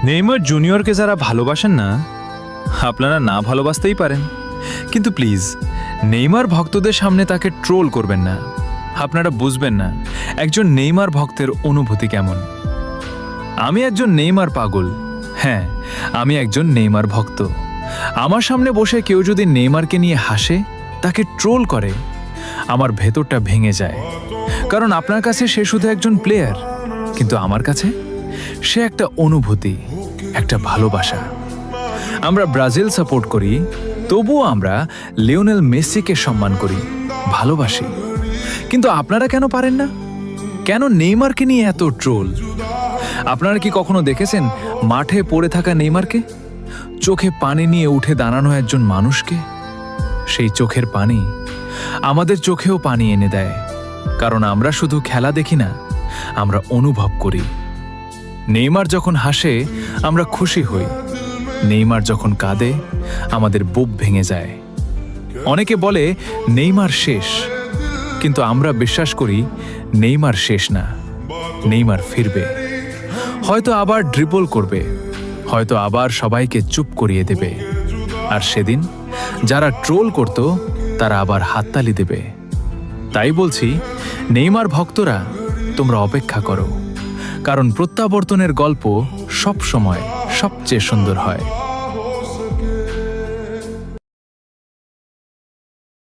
Neymar জুনিয়রকে যারা ভালোবাসেন না, আপনারা না ভালোবাসতেই পারেন, কিন্তু প্লিজ নেইমার ভক্তদের সামনে তাকে ট্রোল করবেন না। আপনারা বুঝবেন না একজন নেইমার ভক্তের অনুভূতি কেমন। আমি একজন নেইমার পাগল, হ্যাঁ আমি একজন নেইমার ভক্ত। আমার সামনে বসে কেউ যদি নেইমারকে নিয়ে হাসে, তাকে ট্রোল করে, আমার ভেতরটা ভেঙে যায়। কারণ আপনার কাছে সে শুধু একজন প্লেয়ার, কিন্তু আমার কাছে সে একটা অনুভূতি, একটা ভালোবাসা। আমরা ব্রাজিল সাপোর্ট করি, তবুও আমরা লিওনেল মেসিকে সম্মান করি, ভালোবাসি। কিন্তু আপনারা কেন পারেন না? কেন নেইমারকে নিয়ে এত ট্রোল? আপনারা কি কখনো দেখেছেন মাঠে পড়ে থাকা নেইমারকে, চোখে পানি নিয়ে উঠে দাঁড়ানো একজন মানুষকে? সেই চোখের পানি আমাদের চোখেও পানি এনে দেয়, কারণ আমরা শুধু খেলা দেখি না, আমরা অনুভব করি। নেইমার যখন হাসে আমরা খুশি হই, নেইমার যখন কাঁদে আমাদের বুক ভেঙে যায়। অনেকে বলে নেইমার শেষ, কিন্তু আমরা বিশ্বাস করি নেইমার শেষ না, নেইমার ফিরবে। হয়তো আবার ড্রিবল করবে, হয়তো আবার সবাইকে চুপ করিয়ে দেবে, আর সেদিন যারা ট্রোল করত তারা আবার হাততালি দেবে। তাই বলছি, নেইমার ভক্তরা তোমরা অপেক্ষা করো, কারণ প্রত্যাবর্তনের গল্প সব সময় সবচেয়ে সুন্দর হয়।